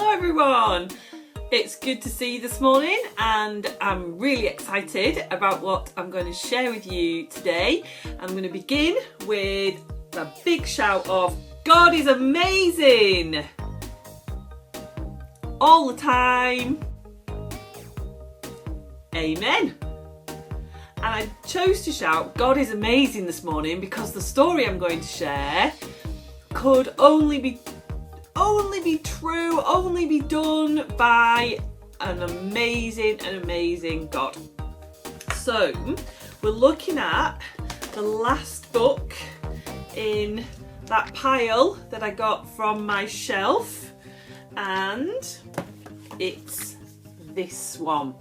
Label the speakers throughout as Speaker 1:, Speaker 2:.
Speaker 1: Hello everyone! It's good to see you this morning and I'm really excited about what I'm going to share with you today. I'm going to begin with a big shout of God is amazing! All the time. Amen. And I chose to shout God is amazing this morning because the story I'm going to share could only be true, only be done by an amazing God. So we're looking at the last book in that pile that I got from my shelf, and it's this one.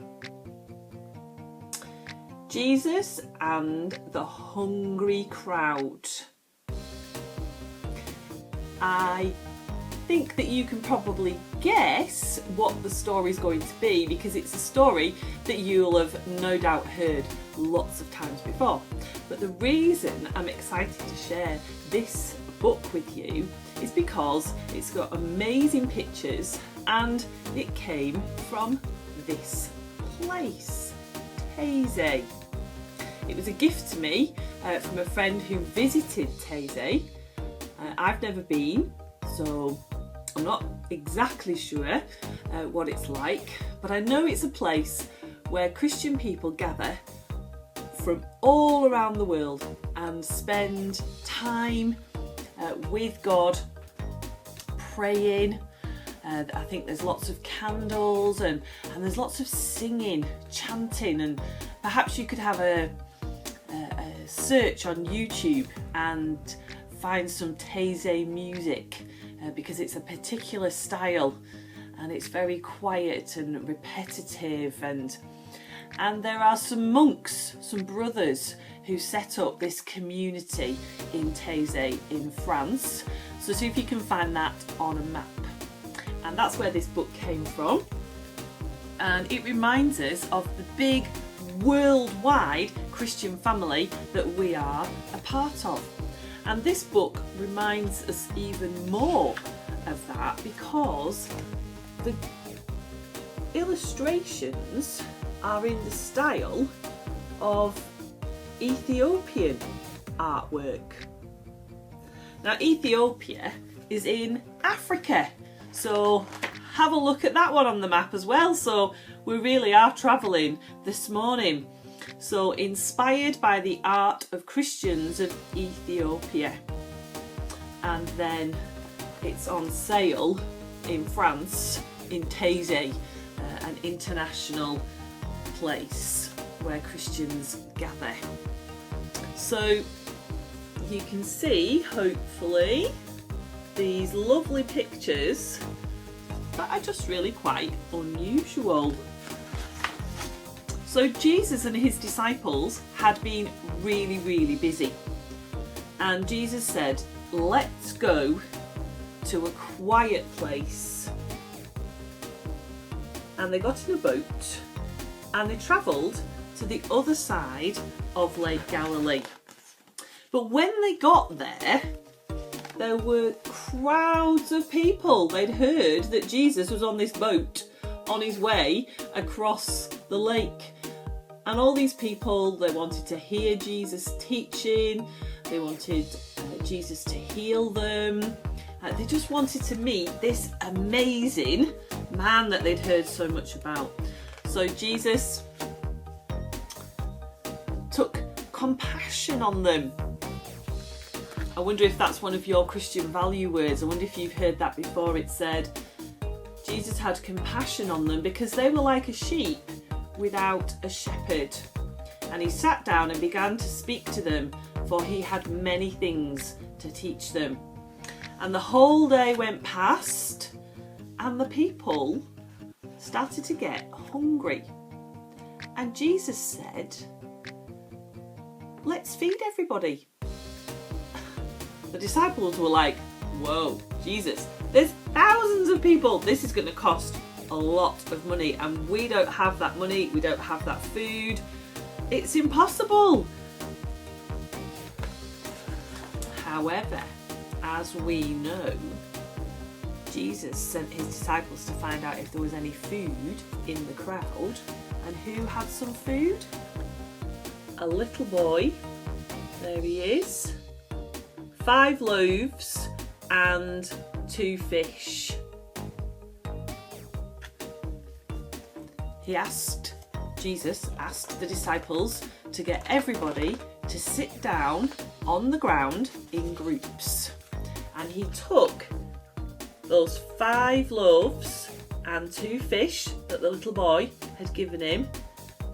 Speaker 1: Jesus and the Hungry Crowd. I think that you can probably guess what the story is going to be because it's a story that you'll have no doubt heard lots of times before. But the reason I'm excited to share this book with you is because it's got amazing pictures and it came from this place, Taizé. It was a gift to me from a friend who visited Taizé. I've never been, so I'm not exactly sure what it's like, but I know it's a place where Christian people gather from all around the world and spend time with God, praying. I think there's lots of candles and there's lots of singing, chanting, and perhaps you could have a search on YouTube and find some Taizé music because it's a particular style and it's very quiet and repetitive, and there are some monks, some brothers who set up this community in Taizé in France. So see if you can find that on a map. And that's where this book came from, and it reminds us of the big worldwide Christian family that we are a part of. And this book reminds us even more of that because the illustrations are in the style of Ethiopian artwork. Now, Ethiopia is in Africa, so have a look at that one on the map as well. So we really are travelling this morning. So inspired by the art of Christians of Ethiopia, and then it's on sale in France in Taizé, an international place where Christians gather. So you can see, hopefully, these lovely pictures that are just really quite unusual. So Jesus and his disciples had been really busy, and Jesus said, let's go to a quiet place. And they got in a boat and they travelled to the other side of Lake Galilee. But when they got there were crowds of people. They'd heard that Jesus was on this boat on his way across the lake. And all these people, they wanted to hear Jesus teaching, they wanted Jesus to heal them, they just wanted to meet this amazing man that they'd heard so much about. So Jesus took compassion on them. I wonder if that's one of your Christian value words. I wonder if you've heard that before. It said Jesus had compassion on them because they were like a sheep without a shepherd. And he sat down and began to speak to them, for he had many things to teach them. And the whole day went past, and the people started to get hungry. And Jesus said, let's feed everybody. The disciples were like, whoa, Jesus, there's thousands of people. This is going to cost a lot of money, and we don't have that money, we don't have that food. It's impossible. However, as we know, Jesus sent his disciples to find out if there was any food in the crowd. And who had some food? A little boy. There he is. 5 loaves and 2 fish. Jesus asked the disciples to get everybody to sit down on the ground in groups. And he took those 5 loaves and 2 fish that the little boy had given him,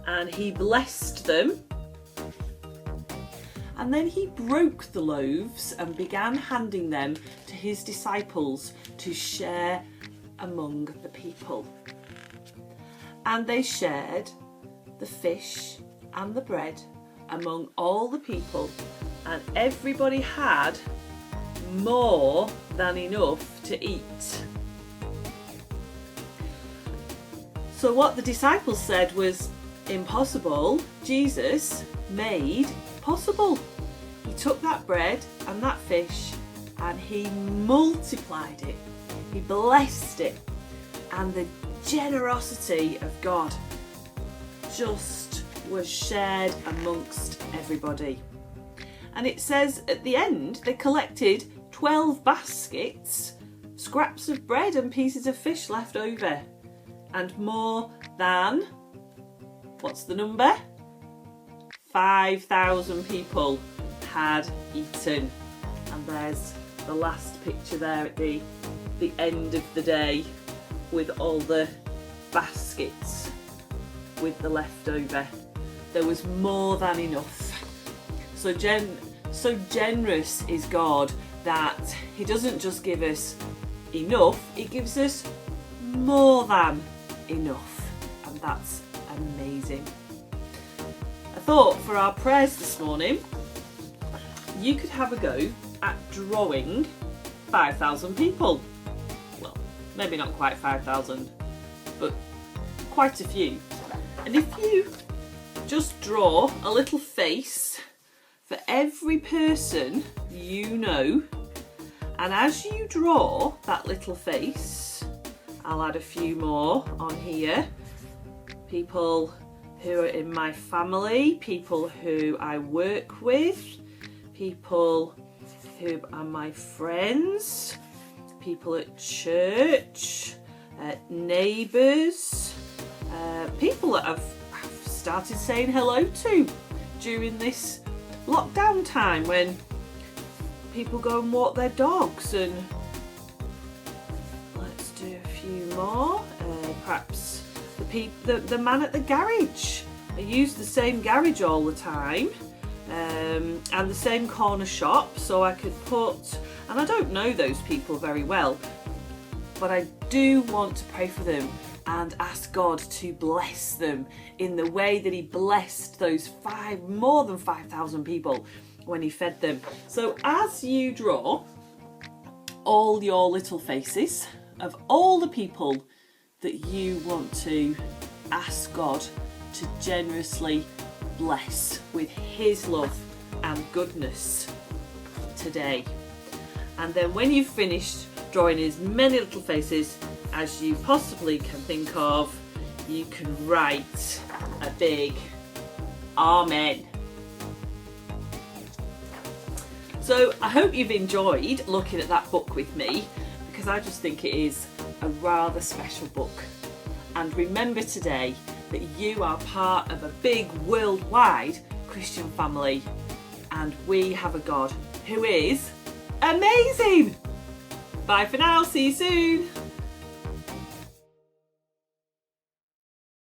Speaker 1: and he blessed them. And then he broke the loaves and began handing them to his disciples to share among the people. And they shared the fish and the bread among all the people, and everybody had more than enough to eat. So what the disciples said was impossible, Jesus made possible. He took that bread and that fish and he multiplied it. He blessed it. And the generosity of God just was shared amongst everybody. And it says at the end they collected 12 baskets, scraps of bread and pieces of fish left over. And more than, what's the number? 5,000 people had eaten. And there's the last picture there at the end of the day with all the baskets with the leftover. There was more than enough. So generous is God that he doesn't just give us enough, he gives us more than enough. And that's amazing. I thought for our prayers this morning, you could have a go at drawing 5,000 people. Well, maybe not quite 5,000, but quite a few. And if you just draw a little face for every person you know, and as you draw that little face, I'll add a few more on here. People who are in my family, people who I work with, people who are my friends, people at church, neighbours, people that I've started saying hello to during this lockdown time when people go and walk their dogs. And let's do a few more. Perhaps the man at the garage. I use the same garage all the time, and the same corner shop, so I could put, and I don't know those people very well, but I do want to pray for them and ask God to bless them in the way that he blessed those more than 5,000 people when he fed them. So as you draw all your little faces of all the people that you want to ask God to generously bless with his love and goodness today. And then when you've finished drawing as many little faces as you possibly can think of, you can write a big Amen. So I hope you've enjoyed looking at that book with me, because I just think it is a rather special book. And remember today that you are part of a big worldwide Christian family, and we have a God who is amazing. Bye for now, see you soon.